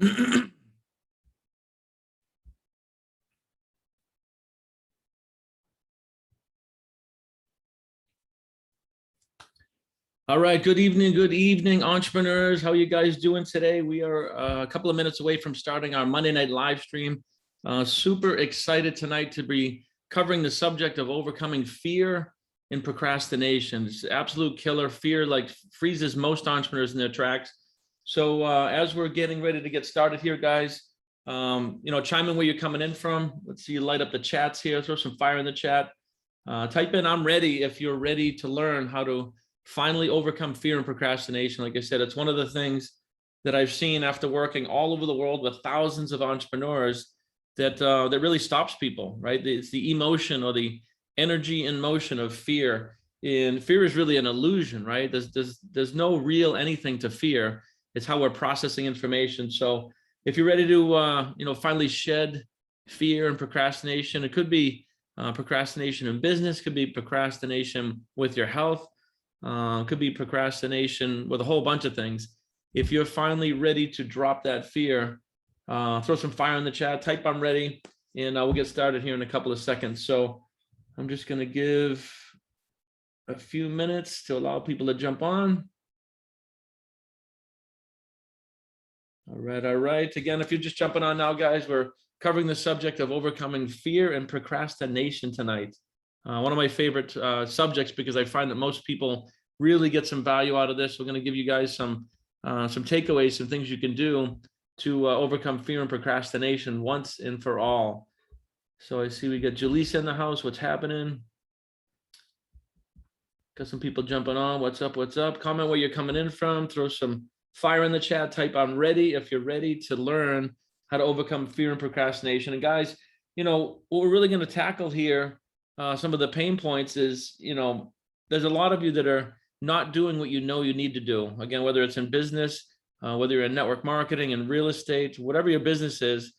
All right, good evening, entrepreneurs. How are you guys doing today? We are a couple of minutes away from starting our Monday night live stream. Super excited tonight to be covering the subject of overcoming fear and procrastination. It's an absolute killer. Fear like freezes most entrepreneurs in their tracks. So as we're getting ready to get started here, guys, chime in where you're coming in from. Let's see you light up the chats here. Throw some fire in the chat. Type in "I'm ready" if you're ready to learn how to finally overcome fear and procrastination. Like I said, it's one of the things that I've seen after working all over the world with thousands of entrepreneurs that really stops people, right? It's the emotion or the energy in motion of fear. And fear is really an illusion, right? There's no real anything to fear. It's how we're processing information. So if you're ready to finally shed fear and procrastination, it could be procrastination in business, could be procrastination with your health, could be procrastination with a whole bunch of things. If you're finally ready to drop that fear, throw some fire in the chat, type "I'm ready," and we'll get started here in a couple of seconds. So I'm just going to give a few minutes to allow people to jump on. All right. Again, if you're just jumping on now, guys, we're covering the subject of overcoming fear and procrastination tonight. One of my favorite subjects, because I find that most people really get some value out of this. We're going to give you guys some takeaways, some things you can do to overcome fear and procrastination once and for all. So I see we got Jaleesa in the house. What's happening? Got some people jumping on. What's up? Comment where you're coming in from. Throw some fire in the chat. Type "I'm ready" if you're ready to learn how to overcome fear and procrastination. And guys, what we're really going to tackle here, some of the pain points is, there's a lot of you that are not doing what you need to do. Again, whether it's in business, whether you're in network marketing and real estate, whatever your business is,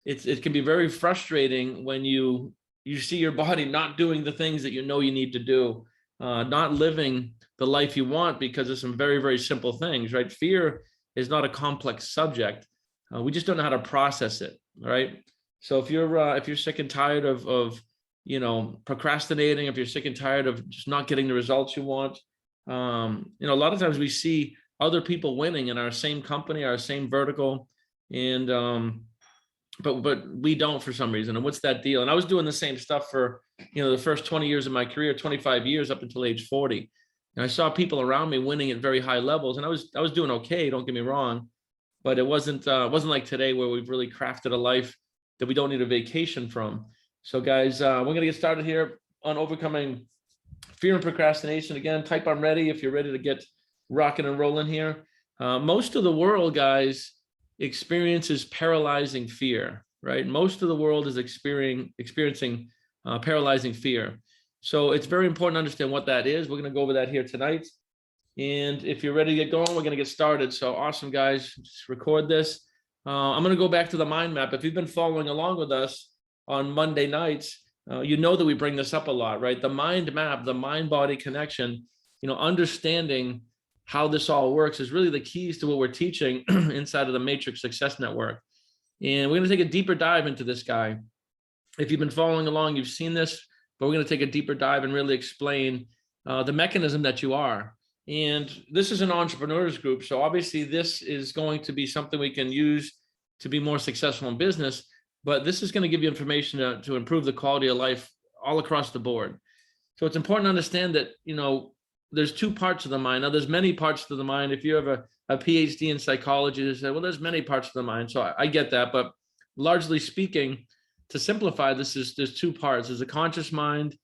it can be very frustrating when you see your body not doing the things that you need to do, not living the life you want because of some very, very simple things, right? Fear is not a complex subject. We just don't know how to process it, right? So if you're sick and tired of procrastinating, if you're sick and tired of just not getting the results you want, a lot of times we see other people winning in our same company, our same vertical, and but we don't for some reason. And what's that deal? And I was doing the same stuff for the first 20 years of my career, 25 years up until age 40. And I saw people around me winning at very high levels, and I was doing okay. Don't get me wrong, but it wasn't like today where we've really crafted a life that we don't need a vacation from. So guys, we're going to get started here on overcoming fear and procrastination. Again, type "I'm ready" if you're ready to get rocking and rolling here. Most of the world, guys, experiences paralyzing fear, right? Most of the world is experiencing paralyzing fear. So it's very important to understand what that is. We're going to go over that here tonight. And if you're ready to get going, we're going to get started. So awesome, guys. Just record this. I'm going to go back to the mind map. If you've been following along with us on Monday nights, that we bring this up a lot, right? The mind map, the mind-body connection, understanding how this all works is really the keys to what we're teaching inside of the Matrix Success Network. And we're going to take a deeper dive into this guy. If you've been following along, you've seen this, but we're going to take a deeper dive and really explain the mechanism that you are. And this is an entrepreneurs group. So obviously this is going to be something we can use to be more successful in business. But this is going to give you information to improve the quality of life all across the board. So it's important to understand that, there's two parts of the mind. Now, there's many parts to the mind. If you have a PhD in psychology, they say, well, there's many parts of the mind. So I get that. But largely speaking, to simplify this, there's two parts. There's the conscious mind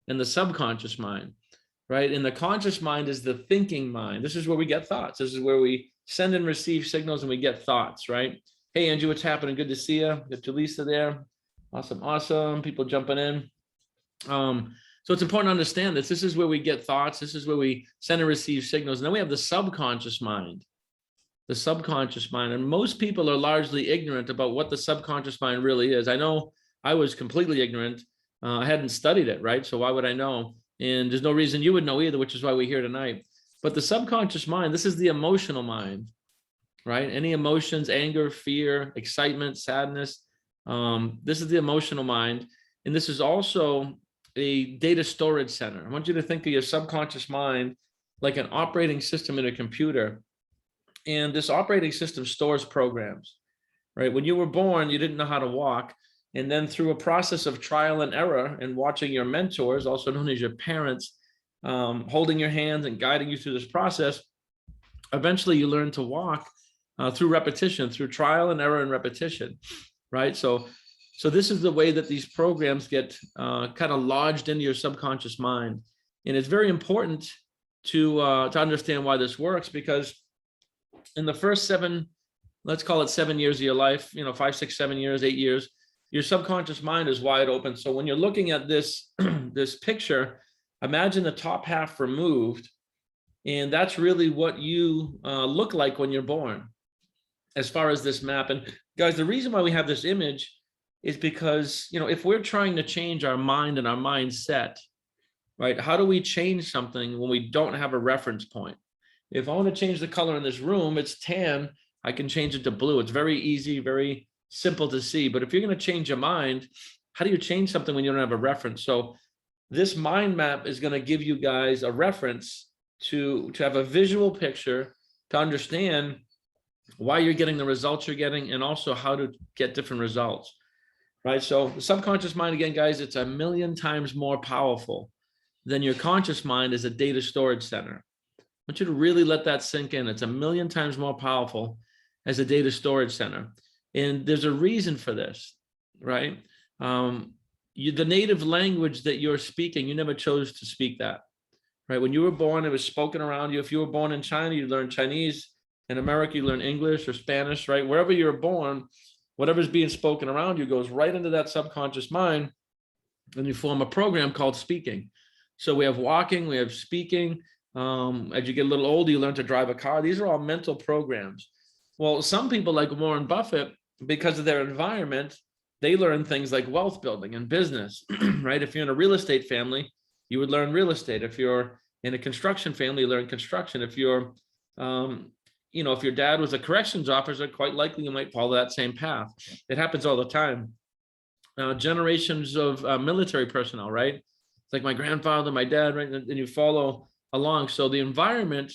and the subconscious mind, right? And the conscious mind is the thinking mind. This is where we get thoughts. This is where we send and receive signals and we get thoughts, right? Hey, Andrew, what's happening? Good to see you. Got Jaleesa there. Awesome. People jumping in. So it's important to understand this. This is where we get thoughts. This is where we send and receive signals. And then we have the subconscious mind. The subconscious mind. And most people are largely ignorant about what the subconscious mind really is. I know I was completely ignorant. I hadn't studied it, right? So why would I know? And there's no reason you would know either, which is why we're here tonight. But the subconscious mind, this is the emotional mind, right? Any emotions, anger, fear, excitement, sadness. This is the emotional mind. And this is also a data storage center. I want you to think of your subconscious mind like an operating system in a computer. And this operating system stores programs, right? When you were born, you didn't know how to walk. And then through a process of trial and error and watching your mentors, also known as your parents, holding your hands and guiding you through this process, eventually you learn to walk through repetition, through trial and error and repetition, right? So this is the way that these programs get kind of lodged into your subconscious mind. And it's very important to understand why this works, because in the first 7, let's call it 7 years of your life, 5, 6, 7 years, 8 years, your subconscious mind is wide open. So when you're looking at this, this picture, imagine the top half removed, and that's really what you look like when you're born, as far as this map. And guys, the reason why we have this image is because, if we're trying to change our mind and our mindset, right? How do we change something when we don't have a reference point? If I want to change the color in this room, it's tan, I can change it to blue. It's very easy, very simple to see. But if you're going to change your mind, how do you change something when you don't have a reference? So this mind map is going to give you guys a reference to have a visual picture, to understand why you're getting the results you're getting, and also how to get different results, right? So the subconscious mind, again, guys, it's 1,000,000 times more powerful than your conscious mind as a data storage center. I want you to really let that sink in. It's 1,000,000 times more powerful as a data storage center. And there's a reason for this, right? The native language that you're speaking, you never chose to speak that, right? When you were born, it was spoken around you. If you were born in China, you learned Chinese. In America, you learn English or Spanish, right? Wherever you're born, whatever's being spoken around you goes right into that subconscious mind, and you form a program called speaking. So we have walking, we have speaking. As you get a little older, you learn to drive a car. These are all mental programs. Well, some people like Warren Buffett, because of their environment, they learn things like wealth building and business, right? If you're in a real estate family, you would learn real estate. If you're in a construction family, you learn construction. If you're, if your dad was a corrections officer, quite likely you might follow that same path. It happens all the time. Generations of military personnel, right? It's like my grandfather, my dad, right? And you follow along. So the environment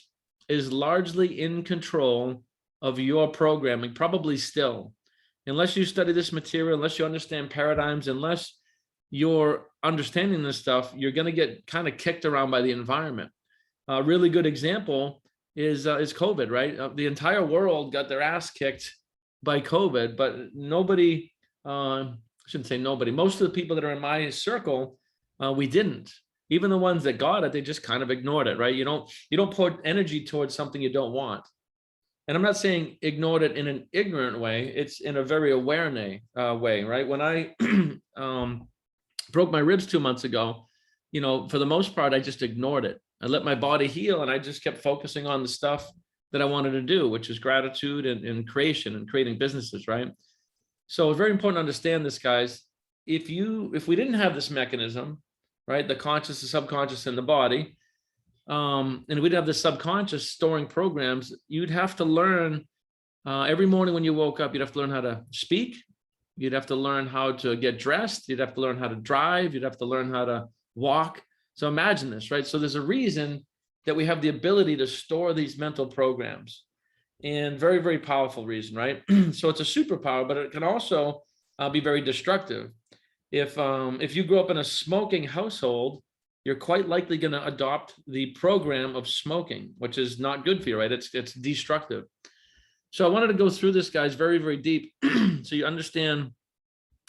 is largely in control of your programming, probably still, unless you study this material, unless you understand paradigms, unless you're understanding this stuff, you're going to get kind of kicked around by the environment. A really good example is COVID, right? The entire world got their ass kicked by COVID, but nobody, I shouldn't say nobody, most of the people that are in my circle, we didn't. Even the ones that got it, they just kind of ignored it, right? You don't put energy towards something you don't want. And I'm not saying ignored it in an ignorant way. It's in a very aware way, right? When I broke my ribs 2 months ago, for the most part, I just ignored it. I let my body heal, and I just kept focusing on the stuff that I wanted to do, which is gratitude and creation and creating businesses, right? So it's very important to understand this, guys. If we didn't have this mechanism, right, the conscious, the subconscious, and the body, and we'd have the subconscious storing programs, you'd have to learn every morning when you woke up, you'd have to learn how to speak. You'd have to learn how to get dressed. You'd have to learn how to drive. You'd have to learn how to walk. So imagine this, right? So there's a reason that we have the ability to store these mental programs, and very, very powerful reason, right? So it's a superpower, but it can also be very destructive. If you grew up in a smoking household, you're quite likely going to adopt the program of smoking, which is not good for you, right? It's destructive. So I wanted to go through this, guys, very, very deep, so you understand,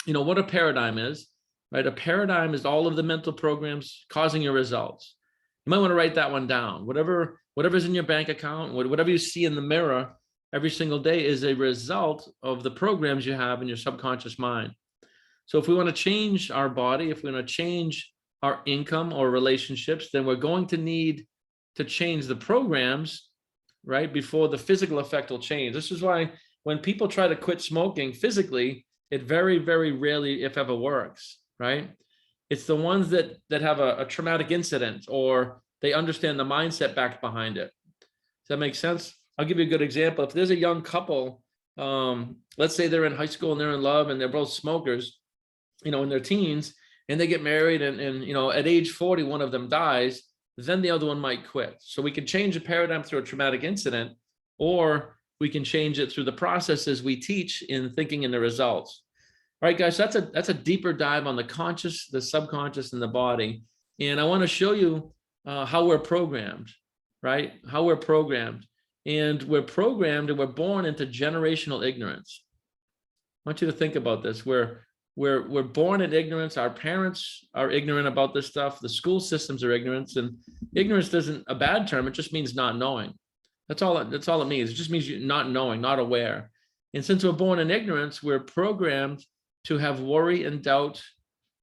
what a paradigm is, right? A paradigm is all of the mental programs causing your results. You might want to write that one down. Whatever's in your bank account, whatever you see in the mirror every single day is a result of the programs you have in your subconscious mind. So if we want to change our body, if we want to change our income or relationships, then we're going to need to change the programs, right, before the physical effect will change. This is why when people try to quit smoking physically, it very, very rarely, if ever, works, right? It's the ones that have a traumatic incident, or they understand the mindset back behind it. Does that make sense? I'll give you a good example. If there's a young couple, let's say they're in high school and they're in love and they're both smokers, in their teens, and they get married, and at age 40, one of them dies, then the other one might quit. So we can change a paradigm through a traumatic incident, or we can change it through the processes we teach in thinking and the results. All right, guys, so that's a deeper dive on the conscious, the subconscious, and the body. And I want to show you how we're programmed, right? How we're programmed. And we're programmed and we're born into generational ignorance. I want you to think about this. We're born in ignorance. Our parents are ignorant about this stuff. The school systems are ignorant, and ignorance isn't a bad term. It just means not knowing. That's all it means. It just means you're not knowing, not aware. And since we're born in ignorance, we're programmed to have worry and doubt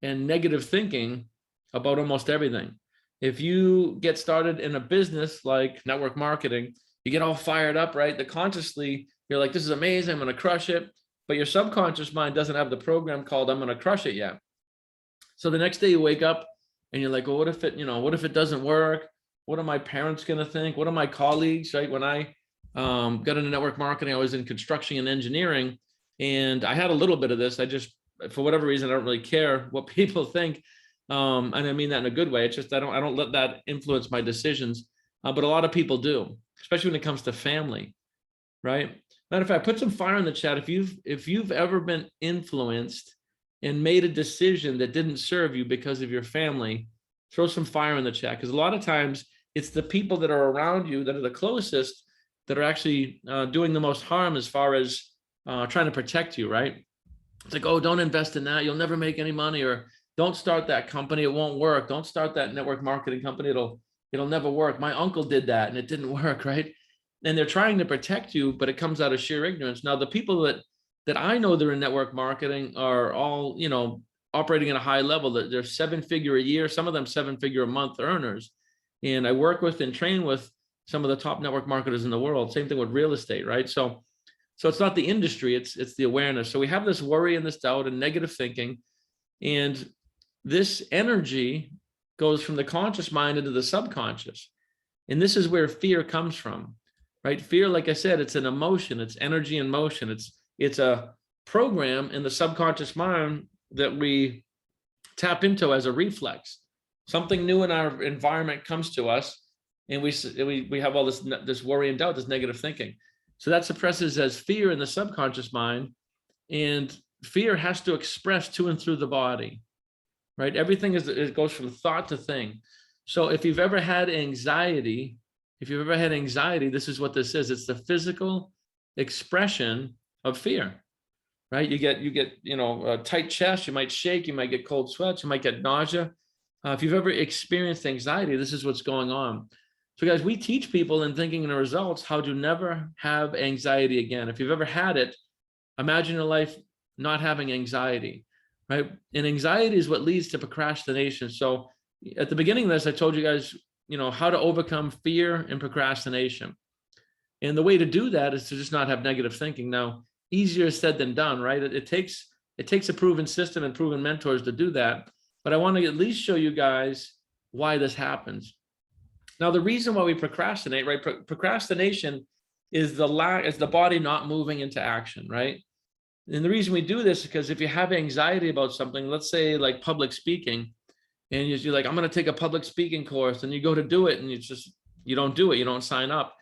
and negative thinking about almost everything. If you get started in a business like network marketing, you get all fired up, right? Consciously, you're like, this is amazing, I'm going to crush it. But your subconscious mind doesn't have the program called I'm going to crush it yet. So the next day you wake up and you're like, well, what if it doesn't work? What are my parents going to think? What are my colleagues, right? When I got into network marketing, I was in construction and engineering, and I had a little bit of this. I just, for whatever reason, I don't really care what people think. And I mean that in a good way. It's just, I don't let that influence my decisions. But a lot of people do, especially when it comes to family, right? Matter of fact, put some fire in the chat if you've ever been influenced and made a decision that didn't serve you because of your family. Throw some fire in the chat, because a lot of times it's the people that are around you that are the closest that are actually doing the most harm as far as trying to protect you, right? It's like, oh, don't invest in that, you'll never make any money, or don't start that company, it won't work. Don't start that network marketing company, it'll never work. My uncle did that and it didn't work, right? And they're trying to protect you, but it comes out of sheer ignorance. Now, the people that I know that are in network marketing are all, operating at a high level. That they're 7-figure a year, some of them 7-figure a month earners. And I work with and train with some of the top network marketers in the world. Same thing with real estate, right? So it's not the industry, it's the awareness. So we have this worry and this doubt and negative thinking, and this energy goes from the conscious mind into the subconscious. And this is where fear comes from. Right? Fear, like I said, it's an emotion, it's energy in motion. It's a program in the subconscious mind that we tap into as a reflex. Something new in our environment comes to us, and we have all this worry and doubt, this negative thinking. So that suppresses as fear in the subconscious mind, and fear has to express to and through the body. Right? Everything it goes from thought to thing. So if you've ever had anxiety, this is what this is. It's the physical expression of fear, right? You get a tight chest, you might shake, you might get cold sweats, you might get nausea. If you've ever experienced anxiety, this is what's going on. So guys, we teach people in thinking and the results how to never have anxiety again. If you've ever had it, imagine your life not having anxiety, right? And anxiety is what leads to procrastination. So at the beginning of this, I told you guys, how to overcome fear and procrastination. And the way to do that is to just not have negative thinking. Now, easier said than done, right? It takes a proven system and proven mentors to do that. But I want to at least show you guys why this happens. Now, the reason why we procrastinate, right? Procrastination is the body not moving into action, right? And the reason we do this is because if you have anxiety about something, let's say like public speaking, and you're like, I'm going to take a public speaking course, and you go to do it and you don't do it. You don't sign up.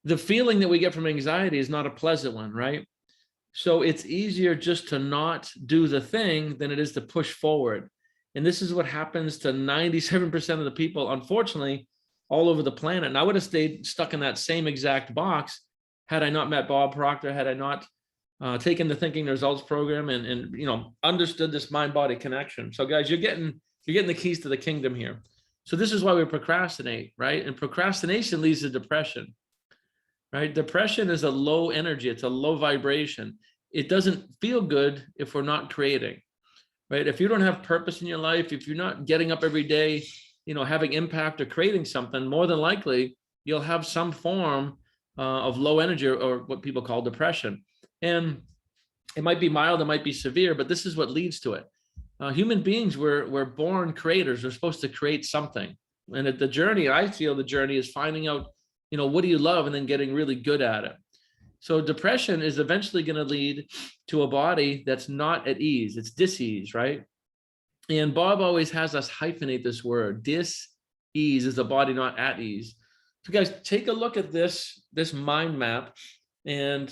The feeling that we get from anxiety is not a pleasant one, right? So it's easier just to not do the thing than it is to push forward. And this is what happens to 97% of the people, unfortunately, all over the planet. And I would have stayed stuck in that same exact box had I not met Bob Proctor, had I not taken the Thinking Results program and understood this mind-body connection. So guys, you're getting the keys to the kingdom here. So this is why we procrastinate, right? And procrastination leads to depression, right? Depression is a low energy. It's a low vibration. It doesn't feel good if we're not creating, right? If you don't have purpose in your life, if you're not getting up every day, having impact or creating something, more than likely, you'll have some form of low energy or what people call depression. And it might be mild, it might be severe, but this is what leads to it. Human beings, we're born creators. We're supposed to create something. And the journey, I feel the journey is finding out what do you love, and then getting really good at it. So depression is eventually going to lead to a body that's not at ease. It's dis-ease, right? And Bob always has us hyphenate this word. Dis-ease is the body not at ease. So guys, take a look at this mind map, and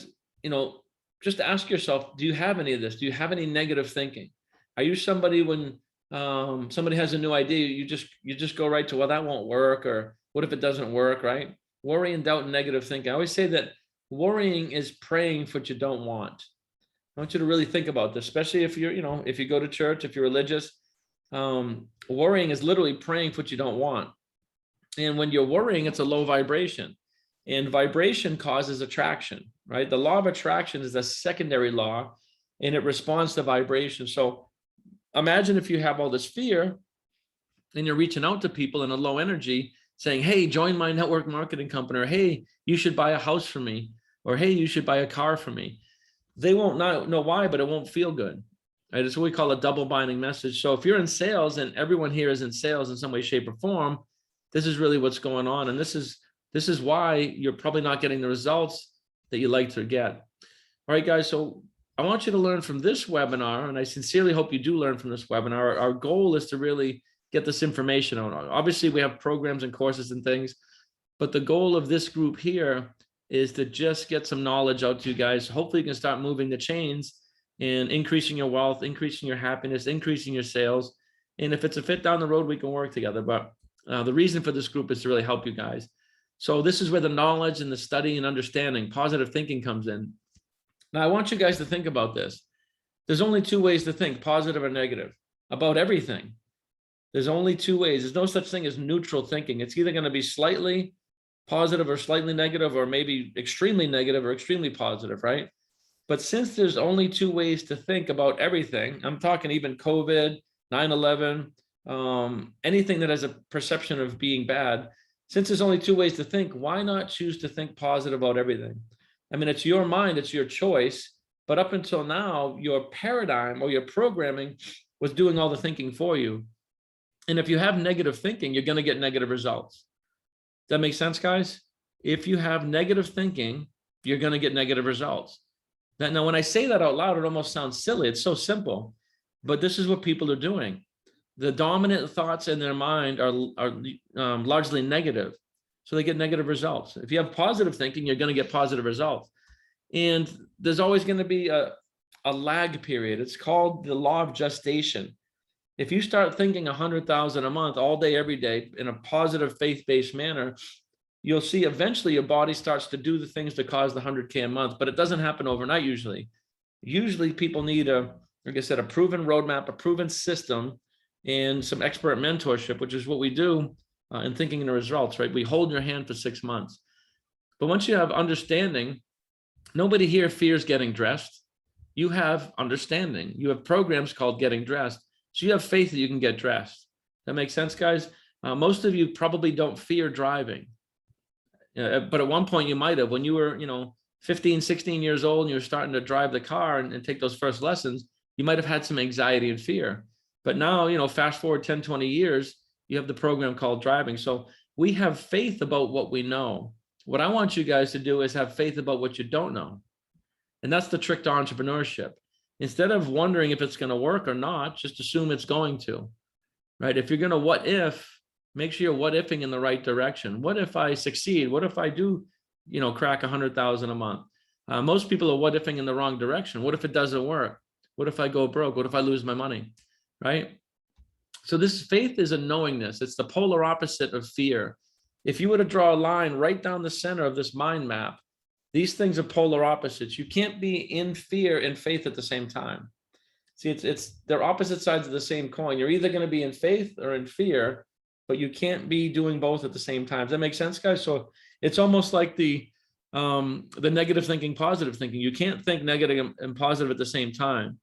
just ask yourself, do you have any of this? Do you have any negative thinking? Are you somebody, when somebody has a new idea, you just go right to, well, that won't work, or what if it doesn't work, right? Worry and doubt and negative thinking. I always say that worrying is praying for what you don't want. I want you to really think about this, especially if you're, if you go to church, if you're religious. Worrying is literally praying for what you don't want. And when you're worrying, it's a low vibration, and vibration causes attraction, right? The law of attraction is a secondary law, and it responds to vibration. So imagine if you have all this fear and you're reaching out to people in a low energy saying, hey, join my network marketing company, or hey, you should buy a house for me, or hey, you should buy a car for me. They won't know why, but it won't feel good. Right? It's what we call a double binding message. So if you're in sales, and everyone here is in sales in some way, shape, or form, this is really what's going on. And this is why you're probably not getting the results that you like to get. All right, guys. So I want you to learn from this webinar, and I sincerely hope you do learn from this webinar. Our goal is to really get this information out. Obviously, we have programs and courses and things, but the goal of this group here is to just get some knowledge out to you guys. Hopefully, you can start moving the chains and increasing your wealth, increasing your happiness, increasing your sales. And if it's a fit down the road, we can work together. But the reason for this group is to really help you guys. So this is where the knowledge and the study and understanding, positive thinking comes in. Now, I want you guys to think about this. There's only two ways to think, positive or negative, about everything. There's only two ways. There's no such thing as neutral thinking. It's either going to be slightly positive or slightly negative, or maybe extremely negative or extremely positive, right? But since there's only two ways to think about everything, I'm talking even COVID, 9/11, anything that has a perception of being bad, since there's only two ways to think, why not choose to think positive about everything? I mean, it's your mind, it's your choice, but up until now, your paradigm or your programming was doing all the thinking for you. And if you have negative thinking, you're going to get negative results. Does that make sense, guys? If you have negative thinking, you're going to get negative results. Now, when I say that out loud, it almost sounds silly. It's so simple, but this is what people are doing. The dominant thoughts in their mind are largely negative. So they get negative results. If you have positive thinking, you're going to get positive results. And there's always going to be a lag period. It's called the law of gestation. If you start thinking 100,000 a month, all day, every day, in a positive faith-based manner, you'll see eventually your body starts to do the things that cause the 100K a month, but it doesn't happen overnight usually. Usually people need like I said, a proven roadmap, a proven system, and some expert mentorship, which is what we do in thinking and the results, right? We hold your hand for 6 months. But once you have understanding, nobody here fears getting dressed. You have understanding. You have programs called Getting Dressed. So you have faith that you can get dressed. That makes sense, guys? Most of you probably don't fear driving. But at one point you might have, when you were, 15, 16 years old, and you're starting to drive the car and take those first lessons, you might have had some anxiety and fear. But now, fast forward 10, 20 years, you have the program called driving. So we have faith about what we know. What I want you guys to do is have faith about what you don't know. And that's the trick to entrepreneurship. Instead of wondering if it's going to work or not, just assume it's going to, right? If you're going to what if, make sure you're what ifing in the right direction. What if I succeed? What if I do, crack 100,000 a month? Most people are what ifing in the wrong direction. What if it doesn't work? What if I go broke? What if I lose my money? Right? So this faith is a knowingness. It's the polar opposite of fear. If you were to draw a line right down the center of this mind map, these things are polar opposites. You can't be in fear and faith at the same time. See, they're opposite sides of the same coin. You're either going to be in faith or in fear, but you can't be doing both at the same time. Does that make sense, guys? So it's almost like the negative thinking, positive thinking. You can't think negative and positive at the same time.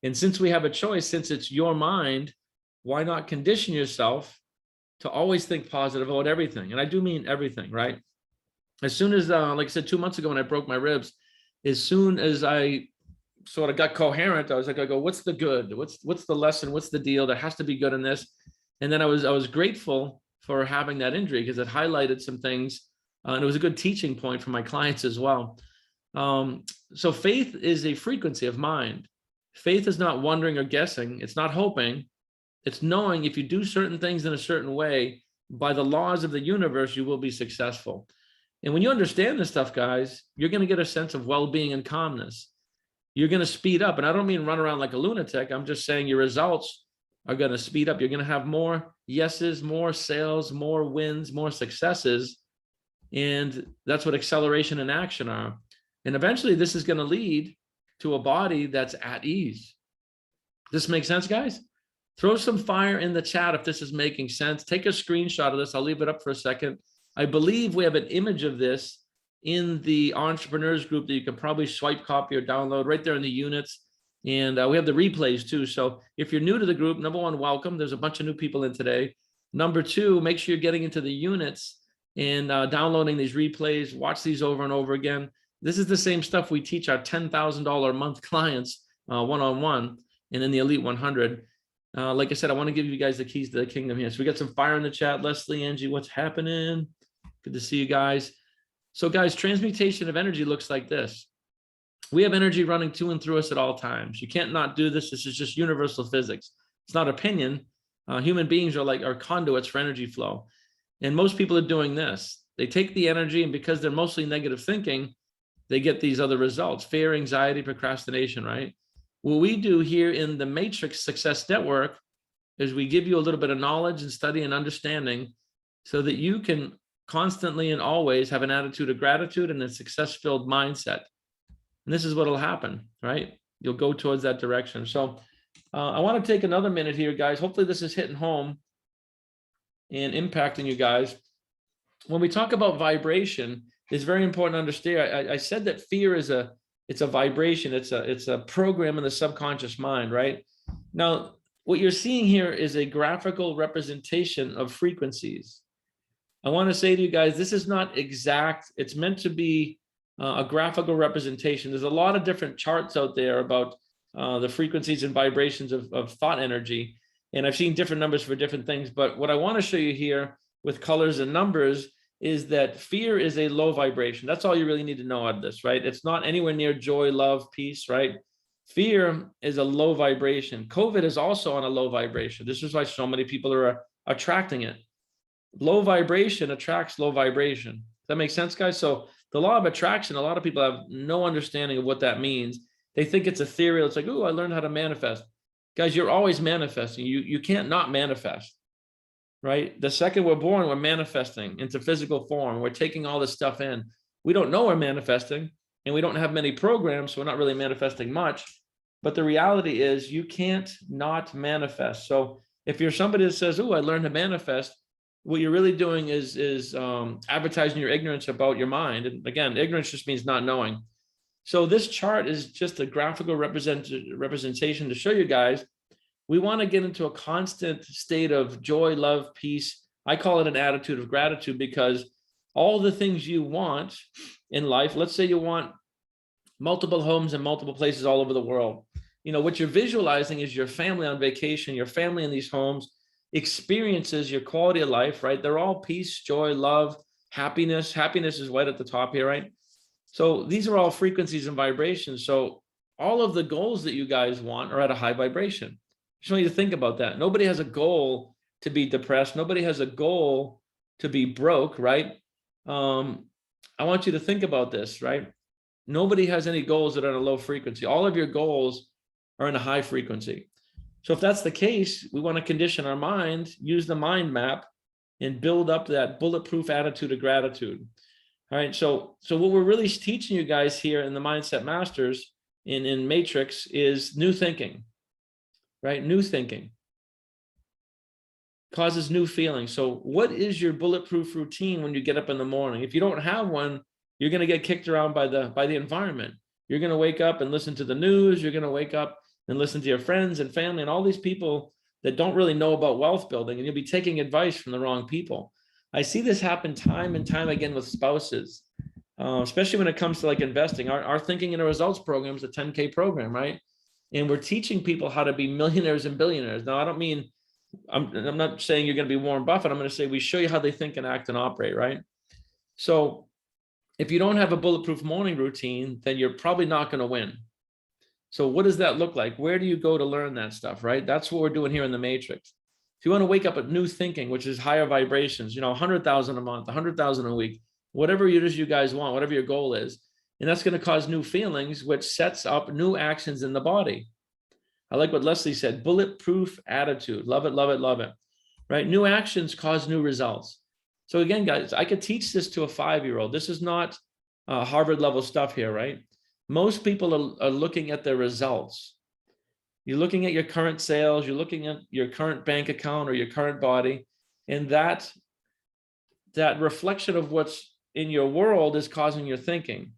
And since we have a choice, since it's your mind, why not condition yourself to always think positive about everything? And I do mean everything, right? As soon as, like I said, 2 months ago when I broke my ribs, as soon as I sort of got coherent, I was like, I go, what's the good? What's the lesson? What's the deal? There has to be good in this. And then I was grateful for having that injury, because it highlighted some things And it was a good teaching point for my clients as well. So faith is a frequency of mind. Faith is not wondering or guessing. It's not hoping. It's knowing if you do certain things in a certain way, by the laws of the universe, you will be successful. And when you understand this stuff, guys, you're going to get a sense of well-being and calmness. You're going to speed up. And I don't mean run around like a lunatic. I'm just saying your results are going to speed up. You're going to have more yeses, more sales, more wins, more successes. And that's what acceleration and action are. And eventually this is going to lead to a body that's at ease. This makes sense, guys? Throw some fire in the chat if this is making sense. Take a screenshot of this. I'll leave it up for a second. I believe we have an image of this in the entrepreneurs group that you can probably swipe, copy, or download right there in the units. And we have the replays too. So if you're new to the group, number one, welcome. There's a bunch of new people in today. Number two, make sure you're getting into the units and downloading these replays. Watch these over and over again. This is the same stuff we teach our $10,000 a month clients one-on-one and in the Elite 100. Like I said, I want to give you guys the keys to the kingdom here. So we got some fire in the chat. Leslie, Angie, what's happening? Good to see you guys. So guys, transmutation of energy looks like this. We have energy running to and through us at all times. You can't not do this. This is just universal physics. It's not opinion. Human beings are conduits for energy flow. And most people are doing this. They take the energy, and because they're mostly negative thinking, they get these other results: fear, anxiety, procrastination, right? What we do here in the Matrix Success Network is we give you a little bit of knowledge and study and understanding so that you can constantly and always have an attitude of gratitude and a success-filled mindset. And this is what will happen, right? You'll go towards that direction. So I want to take another minute here, guys. Hopefully this is hitting home and impacting you guys. When we talk about vibration, it's very important to understand. I said that fear is it's a vibration. It's a program in the subconscious mind, right? Now, what you're seeing here is a graphical representation of frequencies. I want to say to you guys, this is not exact. It's meant to be a graphical representation. There's a lot of different charts out there about the frequencies and vibrations of thought energy. And I've seen different numbers for different things. But what I want to show you here with colors and numbers is that fear is a low vibration. That's all you really need to know out of this, right? It's not anywhere near joy, love, peace, right? Fear is a low vibration. COVID is also on a low vibration. This is why so many people are attracting it. Low vibration attracts low vibration. Does that make sense, guys? So the law of attraction, a lot of people have no understanding of what that means. They think it's ethereal. It's like, oh, I learned how to manifest. Guys, you're always manifesting. You can't not manifest, right? The second we're born, we're manifesting into physical form. We're taking all this stuff in. We don't know we're manifesting, and we don't have many programs, so we're not really manifesting much. But the reality is you can't not manifest. So if you're somebody that says, oh, I learned to manifest, what you're really doing is advertising your ignorance about your mind. And again, ignorance just means not knowing. So this chart is just a graphical representation to show you guys, we want to get into a constant state of joy, love, peace. I call it an attitude of gratitude, because all the things you want in life, let's say you want multiple homes in multiple places all over the world. You know, what you're visualizing is your family on vacation, your family in these homes, experiences, your quality of life, right? They're all peace, joy, love, happiness. Happiness is right at the top here, right? So these are all frequencies and vibrations. So all of the goals that you guys want are at a high vibration. Just want you to think about that. Nobody has a goal to be depressed. Nobody has a goal to be broke, right? I want you to think about this, right? Nobody has any goals that are at a low frequency. All of your goals are in a high frequency. So if that's the case, we want to condition our mind, use the mind map, and build up that bulletproof attitude of gratitude. All right. So what we're really teaching you guys here in the Mindset Masters in Matrix is new thinking, right? New thinking causes new feelings. So what is your bulletproof routine when you get up in the morning? If you don't have one, you're going to get kicked around by the environment. You're going to wake up and listen to the news. You're going to wake up and listen to your friends and family and all these people that don't really know about wealth building, and you'll be taking advice from the wrong people. I see this happen time and time again with spouses, especially when it comes to like investing. Our Thinking in a Results program is a 10K program, right? And we're teaching people how to be millionaires and billionaires. Now, I don't mean, I'm not saying you're going to be Warren Buffett. I'm going to say we show you how they think and act and operate, right? So if you don't have a bulletproof morning routine, then you're probably not going to win. So what does that look like? Where do you go to learn that stuff, right? That's what we're doing here in the Matrix. If you want to wake up at new thinking, which is higher vibrations, 100,000 a month, 100,000 a week, whatever it is you guys want, whatever your goal is, and that's going to cause new feelings, which sets up new actions in the body. I like what Leslie said, bulletproof attitude. Love it, love it, love it, right? New actions cause new results. So again, guys, I could teach this to a 5-year-old. This is not Harvard level stuff here, right? Most people are looking at their results. You're looking at your current sales, you're looking at your current bank account or your current body, and that reflection of what's in your world is causing your thinking.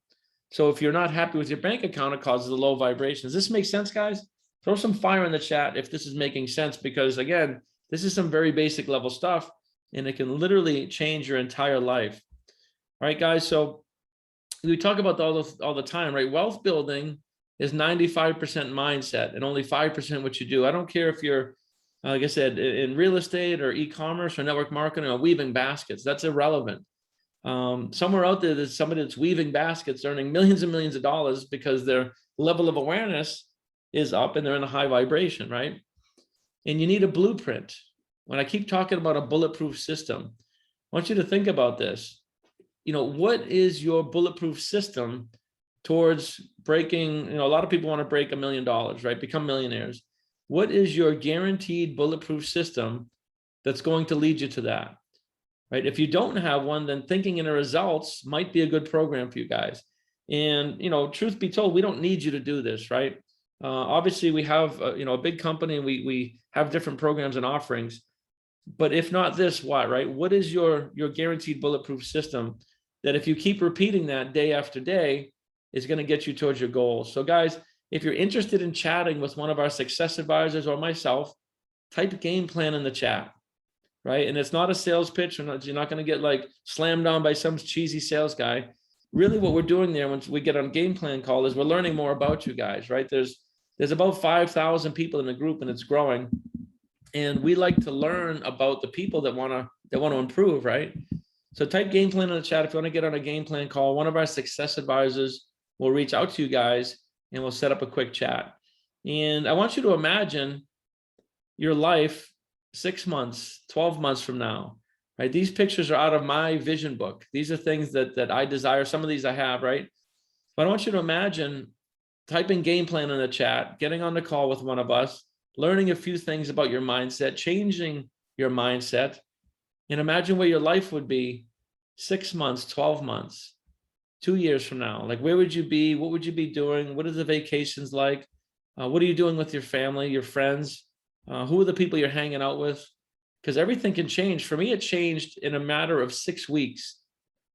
So if you're not happy with your bank account, it causes the low vibrations. Does this make sense, guys? Throw some fire in the chat if this is making sense, because again, this is some very basic level stuff, and it can literally change your entire life. All right, guys, so we talk about all the time, right? Wealth building is 95% mindset and only 5% what you do. I don't care if you're, like I said, in real estate or e-commerce or network marketing or weaving baskets. That's irrelevant. Somewhere out there, there's somebody that's weaving baskets earning millions and millions of dollars because their level of awareness is up and they're in a high vibration, right? And you need a blueprint. When I keep talking about a bulletproof system, I want you to think about this. What is your bulletproof system towards breaking? A lot of people want to break $1 million, right? Become millionaires. What is your guaranteed bulletproof system that's going to lead you to that, right? If you don't have one, then thinking in the results might be a good program for you guys. And, truth be told, we don't need you to do this, right? Obviously we have, a big company and we have different programs and offerings, but if not this, what, right? What is your guaranteed bulletproof system that if you keep repeating that day after day is going to get you towards your goals? So guys, if you're interested in chatting with one of our success advisors or myself, type game plan in the chat, right? And it's not a sales pitch. You're not going to get like slammed on by some cheesy sales guy. Really what we're doing there when we get on game plan call is we're learning more about you guys, right? There's about 5,000 people in the group and it's growing. And we like to learn about the people that want to improve, right? So type game plan in the chat if you want to get on a game plan call. One of our success advisors will reach out to you guys and we'll set up a quick chat. And I want you to imagine your life 6 months, 12 months from now, right? These pictures are out of my vision book. These are things that I desire. Some of these I have, right? But I want you to imagine typing game plan in the chat, getting on the call with one of us, learning a few things about your mindset, changing your mindset, and imagine where your life would be 6 months, 12 months, 2 years from now. Like, where would you be? What would you be doing? What are the vacations like? What are you doing with your family, your friends? Who are the people you're hanging out with? Because everything can change. For me, it changed in a matter of 6 weeks.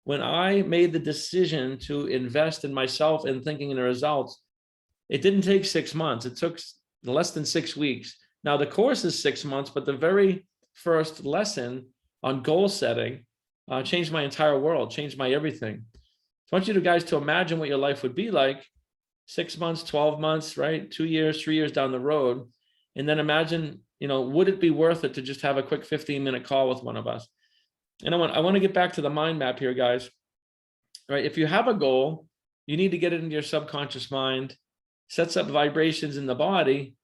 When I made the decision to invest in myself and thinking in the results, it didn't take 6 months. It took less than 6 weeks. Now the course is 6 months, but the very first lesson on goal setting changed my entire world, changed my everything. So I want you guys to imagine what your life would be like 6 months, 12 months, right? 2 years, 3 years down the road. And then imagine, would it be worth it to just have a quick 15-minute call with one of us? And I want to get back to the mind map here, guys. Right? If you have a goal, you need to get it into your subconscious mind, sets up vibrations in the body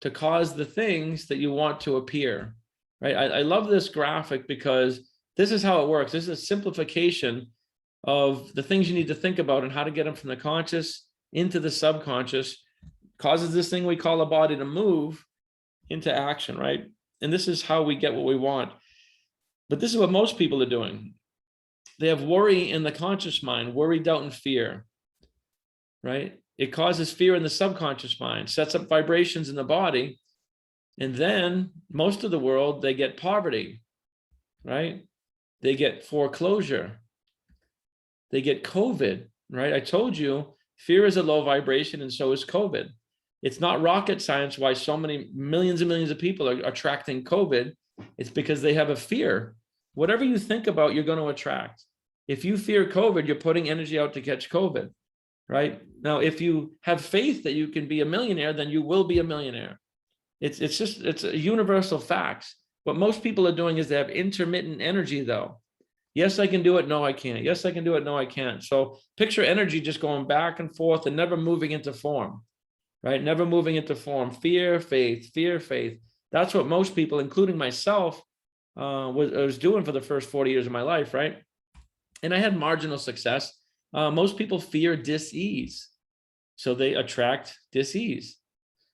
to cause the things that you want to appear, right? I love this graphic because this is how it works. This is a simplification of the things you need to think about and how to get them from the conscious into the subconscious, causes this thing we call a body to move into action, right? And this is how we get what we want. But this is what most people are doing. They have worry in the conscious mind, worry, doubt, and fear, right? It causes fear in the subconscious mind, sets up vibrations in the body. And then most of the world, they get poverty, right? They get foreclosure. They get COVID, right? I told you, fear is a low vibration and so is COVID. It's not rocket science why so many millions and millions of people are attracting COVID. It's because they have a fear. Whatever you think about, you're going to attract. If you fear COVID, you're putting energy out to catch COVID, right? Now, if you have faith that you can be a millionaire, then you will be a millionaire. It's a universal facts. What most people are doing is they have intermittent energy though. Yes, I can do it. No, I can't. Yes, I can do it. No, I can't. So picture energy just going back and forth and never moving into form, right? Never moving into form. Fear, faith, fear, faith. That's what most people, including myself, was doing for the first 40 years of my life, right? And I had marginal success. Most people fear dis-ease, so they attract dis-ease.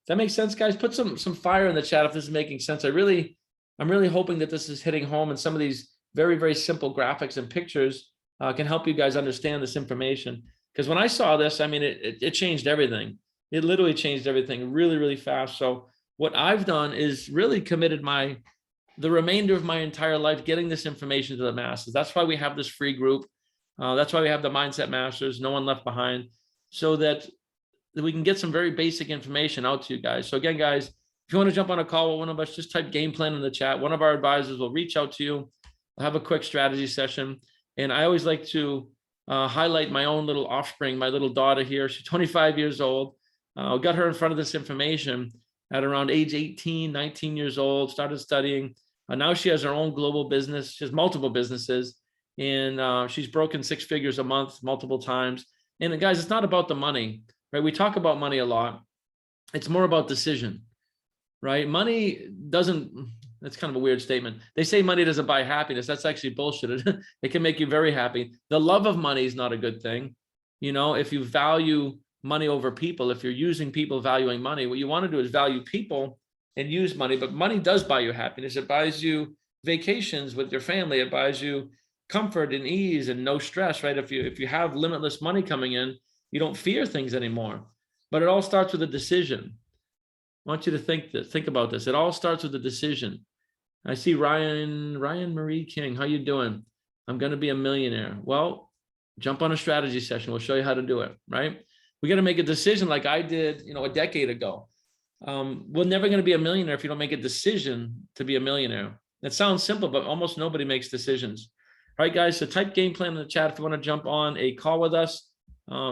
That makes sense, guys? Put some fire in the chat if this is making sense. I'm really hoping that this is hitting home, and some of these very, very simple graphics and pictures can help you guys understand this information. Because when I saw this, I mean, it changed everything. It literally changed everything really, really fast. So what I've done is really committed the remainder of my entire life getting this information to the masses. That's why we have this free group. That's why we have the Mindset Masters, No One Left Behind, so that we can get some very basic information out to you guys. So again, guys, if you want to jump on a call with one of us, just type game plan in the chat. One of our advisors will reach out to you. We'll have a quick strategy session. And I always like to highlight my own little offspring, my little daughter here. She's 25 years old. Got her in front of this information at around age 18, 19 years old, started studying. Now she has her own global business. She has multiple businesses, and she's broken 6 figures a month multiple times. And guys, it's not about the money, right? We talk about money a lot. It's more about decision, right? Money doesn't, that's kind of a weird statement. They say money doesn't buy happiness. That's actually bullshit. It can make you very happy. The love of money is not a good thing. You know, if you value money over people, if you're using people valuing money, what you want to do is value people and use money. But money does buy you happiness. It buys you vacations with your family. It buys you comfort and ease and no stress, right? If you have limitless money coming in, you don't fear things anymore. But it all starts with a decision. I want you to think about this. It all starts with a decision. I see Ryan Marie King. How you doing? I'm going to be a millionaire. Well, jump on a strategy session. We'll show you how to do it, right? We got to make a decision like I did, a decade ago. We're never going to be a millionaire if you don't make a decision to be a millionaire. That sounds simple, but almost nobody makes decisions. All right, guys, so type game plan in the chat if you want to jump on a call with us.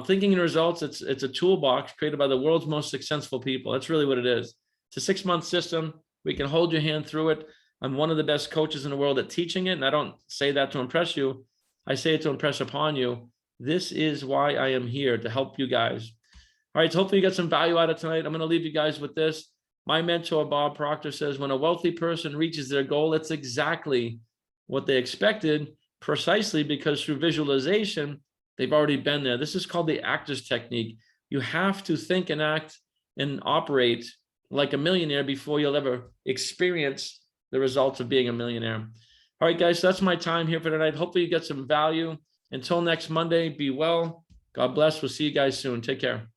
Thinking in Results, it's a toolbox created by the world's most successful people. That's really what it is. It's a 6-month system. We can hold your hand through it. I'm one of the best coaches in the world at teaching it, and I don't say that to impress you. I say it to impress upon you. This is why I am here, to help you guys. All right, so hopefully you got some value out of tonight. I'm going to leave you guys with this. My mentor, Bob Proctor, says, when a wealthy person reaches their goal, it's exactly what they expected, precisely because through visualization, they've already been there. This is called the actor's technique. You have to think and act and operate like a millionaire before you'll ever experience the results of being a millionaire. All right, guys, so that's my time here for tonight. Hopefully you get some value. Until next Monday, be well. God bless. We'll see you guys soon. Take care.